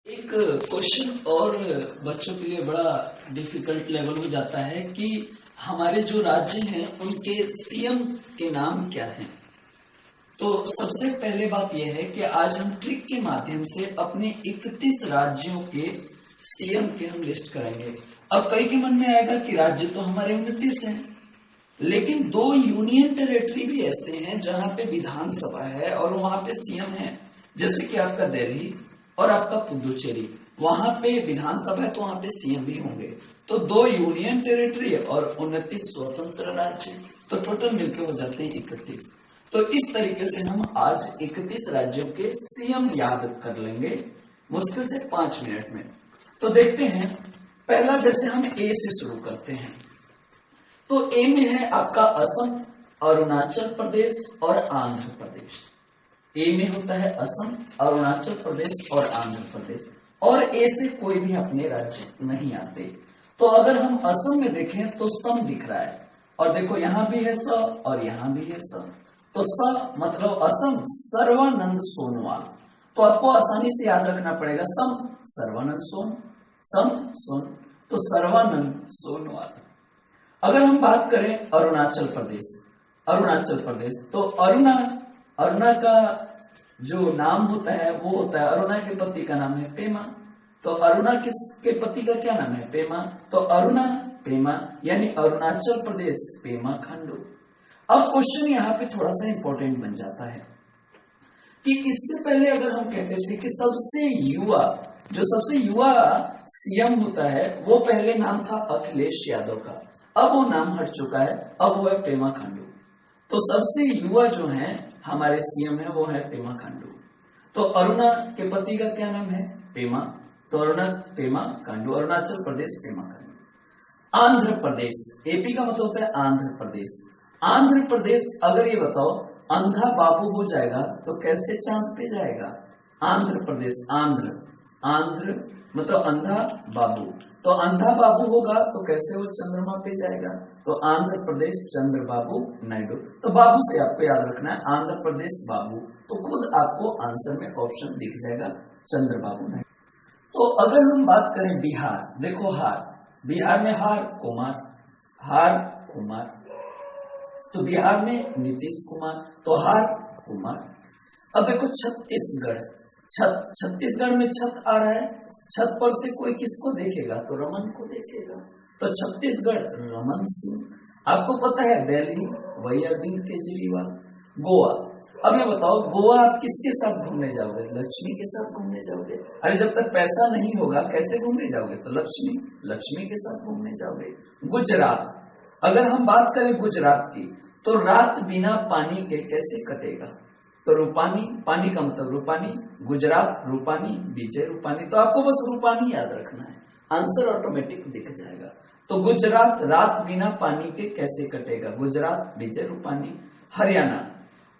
एक क्वेश्चन और बच्चों के लिए बड़ा डिफिकल्ट लेवल हो जाता है कि हमारे जो राज्य हैं उनके सीएम के नाम क्या हैं। तो सबसे पहले बात यह है कि आज हम ट्रिक के माध्यम से अपने 31 राज्यों के सीएम के हम लिस्ट करेंगे। अब कई के मन में आएगा कि राज्य तो हमारे 29 हैं, लेकिन 2 यूनियन टेरिटरी भी ऐसे हैं जहां पे विधानसभा है और वहां पे सीएम है, जैसे कि आपका दिल्ली और आपका पुदुचेरी। वहां पे विधानसभा है तो वहां पे सीएम भी होंगे। तो 2 यूनियन टेरिटरी और 29 स्वतंत्र राज्य, तो टोटल मिलके हो जाते हैं 31। तो इस तरीके से हम आज 31 राज्यों के सीएम याद कर लेंगे मुश्किल से 5 मिनट में। तो देखते हैं, पहला जैसे हम ए से शुरू करते हैं। तो ए में है आपका असम, अरुणाचल प्रदेश और आंध्र प्रदेश। ए में होता है असम, अरुणाचल प्रदेश और आंध्र प्रदेश, और ए से कोई भी अपने राज्य नहीं आते। तो अगर हम असम में देखें तो सम दिख रहा है, और देखो यहां भी है स और यहां भी है स। तो स मतलब असम सर्वानंद सोनोवाल। तो आपको आसानी से याद रखना पड़ेगा, सम सर्वानंद सोन, सम सोन, तो सर्वानंद सोनोवाल। अगर हम बात करें अरुणाचल प्रदेश, अरुणाचल प्रदेश तो अरुणा का जो नाम होता है वो होता है, अरुणा के पति का नाम है पेमा। तो अरुणा के पति का क्या नाम है? पेमा। तो अरुणा पेमा यानी अरुणाचल प्रदेश पेमा खंडू। अब क्वेश्चन यहाँ पे थोड़ा सा इंपॉर्टेंट बन जाता है कि इससे पहले अगर हम कहते थे कि सबसे युवा सीएम होता है, वो पहले नाम था अखिलेश यादव का, अब वो नाम हट चुका है, अब वो है पेमा खंडू। तो सबसे युवा जो है हमारे सीएम है वो है पेमा खंडू। तो अरुणा के पति का क्या नाम है? पेमा। तो अरुणा पेमा खंडू, अरुणाचल प्रदेश पेमा खंडू। आंध्र प्रदेश, एपी का मतलब होता है आंध्र प्रदेश। आंध्र प्रदेश, अगर ये बताओ अंधा बाबू हो जाएगा तो कैसे चांद पे जाएगा? आंध्र प्रदेश, आंध्र मतलब अंधा बाबू, तो अंधा बाबू होगा तो कैसे वो चंद्रमा पे जाएगा? तो आंध्र प्रदेश चंद्रबाबू नायडू। तो बाबू से आपको याद रखना है आंध्र प्रदेश बाबू, तो खुद आपको आंसर में ऑप्शन दिख जाएगा चंद्रबाबू नायडू। तो अगर हम बात करें बिहार, देखो हार, बिहार में हार कुमार, तो बिहार में नीतीश कुमार, तो हार कुमार। अब देखो छत्तीसगढ़ में छत आ रहा है, छत पर से कोई किसको देखेगा? तो रमन को देखेगा, तो छत्तीसगढ़ रमन सिंह। आपको पता है दिल्ली वही अरविंद केजरीवाल। गोवा, अब ये बताओ गोवा आप किसके साथ घूमने जाओगे? लक्ष्मी के साथ घूमने जाओगे। अरे जब तक पैसा नहीं होगा कैसे घूमने जाओगे? तो लक्ष्मी के साथ घूमने जाओगे। गुजरात, अगर हम बात करें गुजरात की, तो रात बिना पानी के कैसे कटेगा? तो रूपानी, पानी का मतलब रूपानी, गुजरात रूपानी, विजय रूपानी। तो आपको बस रूपानी याद रखना है, आंसर ऑटोमेटिक दिख जाएगा। तो गुजरात रात बिना पानी के कैसे कटेगा? गुजरात विजय रूपानी। हरियाणा,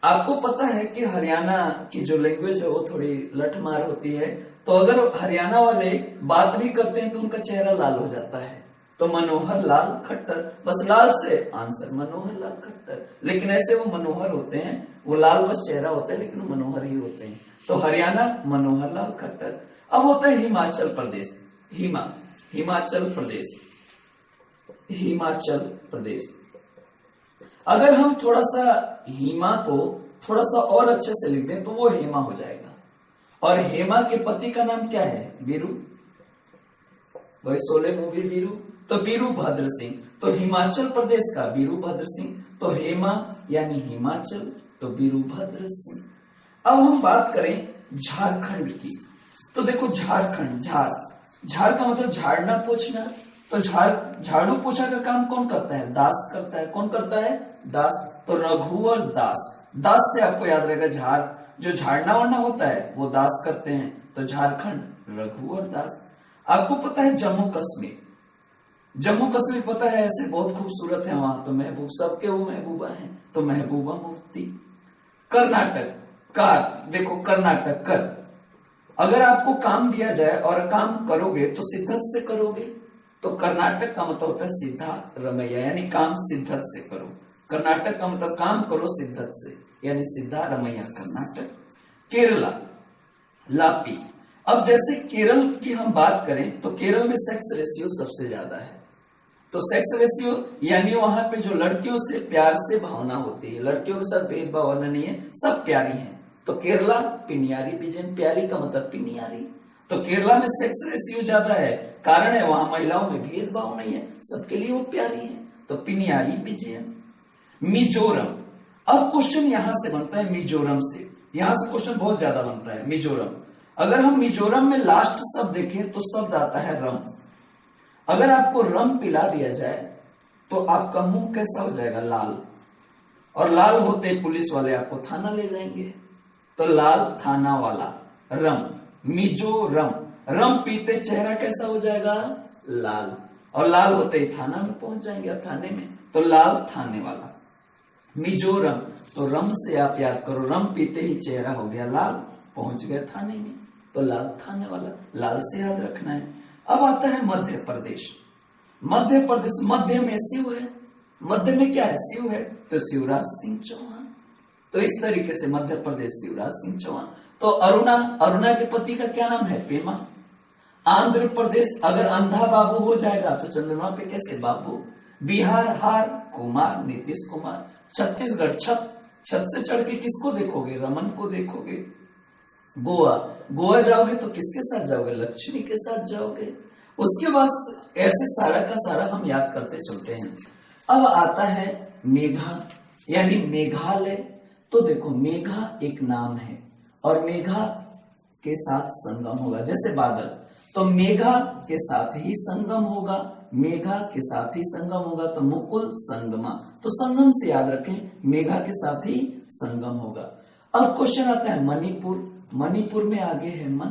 आपको पता है कि हरियाणा की जो लैंग्वेज है वो थोड़ी लठमार होती है, तो अगर हरियाणा वाले बात भी करते हैं तो उनका चेहरा लाल हो जाता है, तो मनोहर लाल खट्टर, बस लाल से आंसर मनोहर लाल खट्टर। लेकिन ऐसे वो मनोहर होते हैं, वो लाल बस चेहरा होता है लेकिन मनोहर ही होते हैं। तो हरियाणा मनोहर लाल खट्टर। अब होता है हिमाचल प्रदेश, हिमाचल प्रदेश। अगर हम थोड़ा सा हिमा को थोड़ा सा और अच्छे से लिख दें तो वो हेमा हो जाएगा, और हेमा के पति का नाम क्या है? वीरू, वही शोले मूवी वीरू, तो वीरभद्र सिंह। तो हिमाचल प्रदेश का वीरभद्र सिंह, तो हेमा यानी हिमाचल, तो वीरभद्र सिंह। अब हम बात करें झारखंड की, तो देखो झारखंड, झाड़ का मतलब झाड़ना पोछना, तो झाड़ू पोछा का काम कौन करता है? दास करता है। कौन करता है? दास। तो रघुवर दास से आपको याद रहेगा जो झाड़ना वाड़ना होता है वो दास करते हैं, तो झारखंड रघुवर दास। आपको पता है जम्मू कश्मीर पता है, ऐसे बहुत खूबसूरत है वहां, तो महबूब सबके वो महबूबा हैं, तो महबूबा मुफ्ती। कर्नाटक, देखो कर्नाटक कर, अगर आपको काम दिया जाए और काम करोगे तो शिद्दत से करोगे, तो कर्नाटक का मतलब होता है सिद्धा रमैया, यानी काम शिद्दत से करो। कर्नाटक का मतलब काम करो शिद्दत से, यानी सिद्धा रमैया कर्नाटक। केरला लापी, अब जैसे केरल की हम बात करें तो केरल में सेक्स रेशियो सबसे ज्यादा है। तो सेक्स रेशियो यानी वहां पे जो लड़कियों से प्यार से भावना होती है, लड़कियों के साथ भेदभाव नहीं है, सब प्यारी हैं। तो केरला पिनियारी बीजन, प्यारी का मतलब पिनियारी। तो केरला में सेक्स रेशियो ज्यादा है, कारण है वहां महिलाओं में भेदभाव नहीं है, सबके लिए वो प्यारी है। तो पिनियारी बीजन। मिजोरम, अब क्वेश्चन यहां से बनता है मिजोरम से, यहां से क्वेश्चन बहुत ज्यादा बनता है। मिजोरम, अगर हम मिजोरम में लास्ट शब्द देखें तो शब्द आता है रम। अगर आपको रम पिला दिया जाए तो आपका मुंह कैसा हो जाएगा? लाल। और लाल होते पुलिस वाले आपको थाना ले जाएंगे। तो लाल थाना वाला, रम, मिजोरम। रम पीते चेहरा कैसा हो जाएगा? लाल। और लाल होते ही थाना में पहुंच जाएंगे, थाने में। तो लाल थाने वाला। मिजोरम, तो रम से आप याद करो, रम पीते ही चेहरा हो गया लाल, पहुंच गए थाने में। तो लाल थाने वाला, लाल से याद रखना है। अब आता है मध्य प्रदेश। मध्य प्रदेश, मध्य में शिव है। मध्य में क्या है? शिव है। तो शिवराज सिंह चौहान। तो इस तरीके से मध्य प्रदेश शिवराज सिंह चौहान। तो अरुणा, अरुणा के पति का क्या नाम है? पेमा। आंध्र प्रदेश, अगर अंधा बाबू हो जाएगा तो चंद्रमा पे कैसे? बाबू। बिहार हार, कुमार, नीतीश कुमार। छत्तीसगढ़ छत, छत से चढ़ के किसको देखोगे? रमन को देखोगे। गोवा, गोवा जाओगे तो किसके साथ जाओगे? लक्ष्मी के साथ जाओगे। उसके बाद ऐसे सारा का सारा हम याद करते चलते हैं। अब आता है मेघा यानी मेघालय। तो देखो, मेघा एक नाम है और मेघा के साथ संगम होगा, जैसे बादल। तो मेघा के साथ ही संगम होगा, मेघा के साथ ही संगम होगा। तो मुकुल संगमा, तो संगम से याद रखें, मेघा के साथ ही संगम होगा। अब क्वेश्चन आता है मणिपुर। मणिपुर में आगे है मन।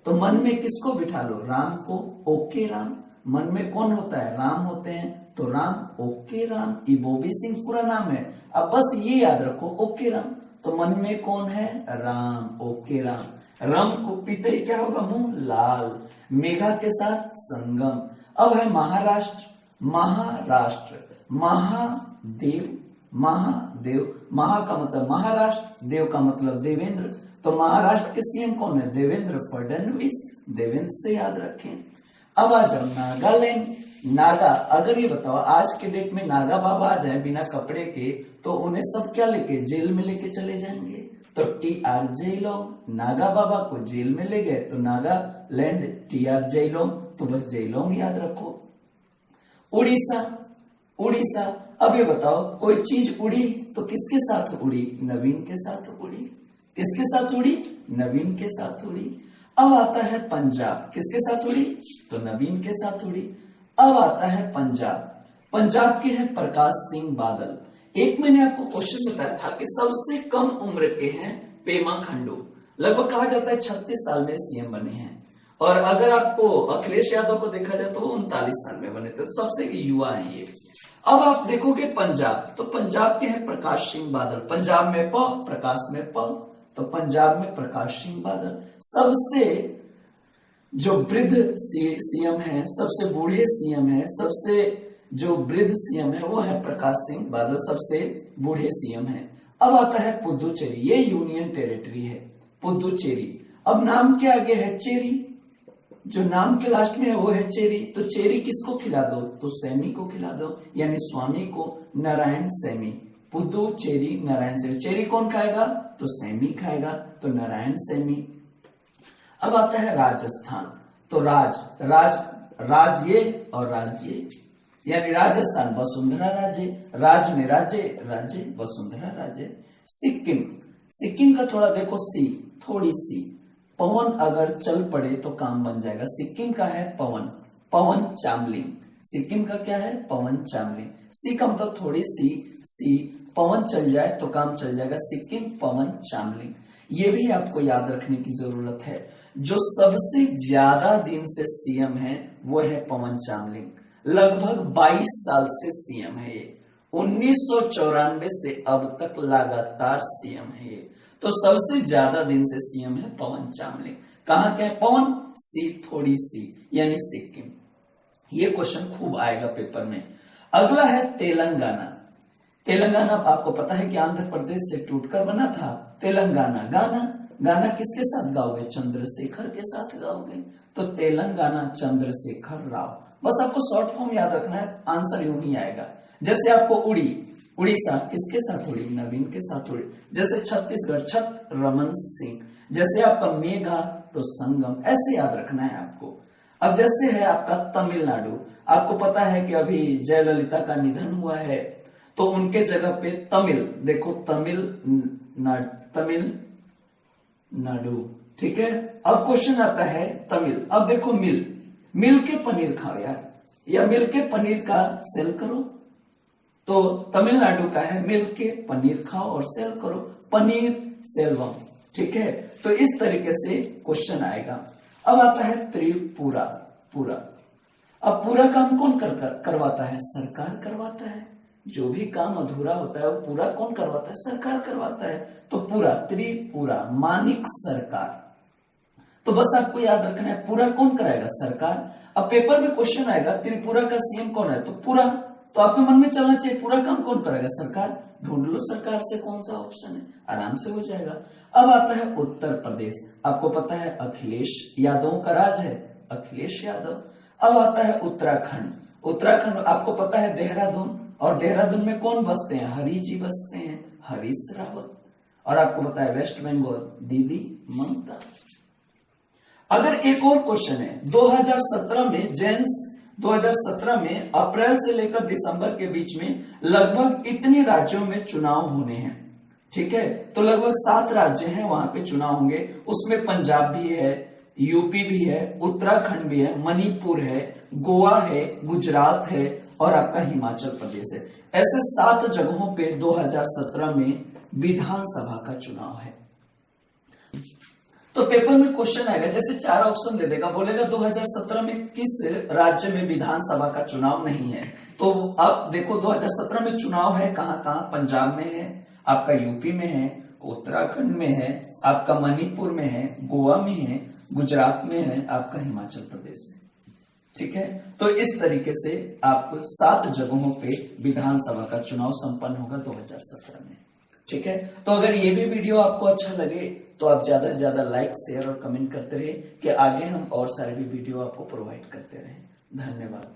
तो मन में किसको बिठा लो? राम को। ओके राम। मन में कौन होता है? राम होते हैं। तो राम, ओके राम। इबोबी सिंह पूरा नाम है। अब बस ये याद रखो, ओके राम। तो मन में कौन है? राम, ओके राम। रम को पीते ही क्या होगा? मुंह लाल। मेघा के साथ संगम। अब है महाराष्ट्र। महाराष्ट्र, महादेव, महादेव। महा का मतलब महाराष्ट्र, देव का मतलब देवेंद्र। तो महाराष्ट्र के सीएम कौन है? देवेंद्र फडणवीस। देवेंद्र से याद रखें। अब आ जाओ नागालैंड। नागा, अगर ये बताओ आज के डेट में नागा बाबा आ जाए बिना कपड़े के तो उन्हें सब क्या लेके? जेल में लेके चले जाएंगे। तो TR जेलोंग, नागा बाबा को जेल में ले गए तो नागालैंड TR जेलोंग। तो बस जेलोंग याद रखो। उड़ीसा, उड़ीसा, अब ये बताओ कोई चीज उड़ी तो किसके साथ उड़ी? नवीन के साथ उड़ी। किसके साथ उड़ी? नवीन के साथ उड़ी। अब आता है पंजाब। किसके साथ उड़ी? तो नवीन के साथ उड़ी। अब आता है पंजाब। पंजाब के हैं प्रकाश सिंह बादल। एक मैंने आपको क्वेश्चन बताया था कि सबसे कम उम्र के हैं पेमा खंडू। लगभग कहा जाता है 36 साल में सीएम बने हैं। और अगर आपको अखिलेश यादव को देखा जाए तो वो 39 साल में बने थे। तो सबसे युवा है ये। अब आप देखोगे पंजाब, तो पंजाब के हैं प्रकाश सिंह बादल। पंजाब में प, प्रकाश में प। तो पंजाब में प्रकाश सिंह बादल। सबसे जो वृद्ध सीएम है, सबसे बूढ़े सीएम है, सबसे जो वृद्ध सीएम है वो है प्रकाश सिंह बादल, सबसे बूढ़े सीएम है। अब आता है पुदुचेरी। ये यूनियन टेरिटरी है पुदुचेरी। अब नाम के आगे है चेरी, जो नाम के लास्ट में है वो है चेरी। तो चेरी किसको खिला दो? तो सैमी को खिला दो, यानी स्वामी को। नारायण सैमी, पुदुचेरी नारायण सैमी। चेरी कौन खाएगा? तो सैमी खाएगा। तो नारायण सैमी। अब आता है राजस्थान। तो राज्य और राज्य, यानी राजस्थान वसुंधरा राज्य। राज में राज्य, राज्य वसुंधरा राज्य। सिक्किम, सिक्किम का थोड़ा देखो सी, थोड़ी सी। पवन अगर चल पड़े तो काम बन जाएगा। सिक्किम का है पवन, पवन चामलिंग। सिक्किम का क्या है? पवन चामलिंग। सी का मतलब थोड़ी सी, सी। पवन चल जाए तो काम चल जाएगा। सिक्किम पवन चामलिंग। ये भी आपको याद रखने की जरूरत है। जो सबसे ज्यादा दिन से सीएम है वो है पवन चामलिंग। लगभग 22 साल से सीएम है ये। 1994 से अब तक लगातार सीएम है ये। तो सबसे ज्यादा दिन से सीएम है पवन चामलिंग। कहां के? पवन, सी थोड़ी सी, यानी सिक्किम। ये क्वेश्चन खूब आएगा पेपर में। अगला है तेलंगाना। तेलंगाना आपको पता है कि आंध्र प्रदेश से टूटकर बना था। तेलंगाना, गाना, गाना किसके साथ गाओगे? चंद्रशेखर के साथ गाओगे, तो तेलंगाना चंद्रशेखर राव। बस आपको शॉर्ट फॉर्म याद रखना है, आंसर यूं ही आएगा। जैसे आपको उड़ीसा किसके साथ उड़ी? नवीन के साथ उड़ी। जैसे छत्तीसगढ़ छत रमन सिंह। जैसे आपका मेघा तो संगम, ऐसे याद रखना है आपको। अब जैसे है आपका तमिलनाडु, आपको पता है कि अभी जयललिता का निधन हुआ है, तो उनके जगह पे तमिल, देखो तमिलनाडु, ठीक है। अब क्वेश्चन आता है तमिल। अब देखो मिल के पनीर खाओ यार, या मिल के पनीर का सेल करो। तो तमिलनाडु का है मिल के पनीर खाओ और सेल करो, पनीर सेल्वम, ठीक है। तो इस तरीके से क्वेश्चन आएगा। अब आता है त्रिपुरा। अब पूरा काम कौन करवाता है? सरकार करवाता है। जो भी काम अधूरा होता है वो पूरा कौन करवाता है? सरकार करवाता है। तो पूरा, त्रिपुरा, मानिक सरकार। तो बस आपको याद रखना है पूरा कौन कराएगा? सरकार। अब पेपर में क्वेश्चन आएगा त्रिपुरा का सीएम कौन है? तो पूरा, तो आपके मन में चलना चाहिए पूरा काम कौन करेगा? सरकार। ढूंढ लो सरकार से कौन सा ऑप्शन है, आराम से हो जाएगा। अब आता है उत्तर प्रदेश। आपको पता है अखिलेश यादव का राज है, अखिलेश यादव। अब आता है उत्तराखंड आपको पता है देहरादून, और देहरादून में कौन बसते हैं? हरी जी बसते हैं, हरीश रावत। और आपको पता है वेस्ट बंगाल दीदी ममता। अगर एक और क्वेश्चन है, 2017 में अप्रैल से लेकर दिसंबर के बीच में लगभग इतने राज्यों में चुनाव होने हैं, ठीक है। तो लगभग 7 राज्य हैं, वहां पे चुनाव होंगे। उसमें पंजाब भी है, यूपी भी है, उत्तराखंड भी है, मणिपुर है, गोवा है, गुजरात है और आपका हिमाचल प्रदेश है। ऐसे 7 जगहों पे 2017 में विधानसभा का चुनाव है। तो पेपर में क्वेश्चन आएगा, जैसे 4 ऑप्शन दे देगा, बोलेगा 2017 में किस राज्य में विधानसभा का चुनाव नहीं है। तो आप देखो 2017 में चुनाव है कहाँ कहाँ? पंजाब में है, आपका यूपी में है, उत्तराखंड में है, आपका मणिपुर में है, गोवा में है, गुजरात में है, आपका हिमाचल प्रदेश में, ठीक है। तो इस तरीके से आप 7 जगहों पे विधानसभा का चुनाव संपन्न होगा 2017 में, ठीक है। तो अगर ये भी वीडियो आपको अच्छा लगे तो आप ज्यादा से ज्यादा लाइक, शेयर और कमेंट करते रहे कि आगे हम और सारे भी वीडियो आपको प्रोवाइड करते रहे। धन्यवाद।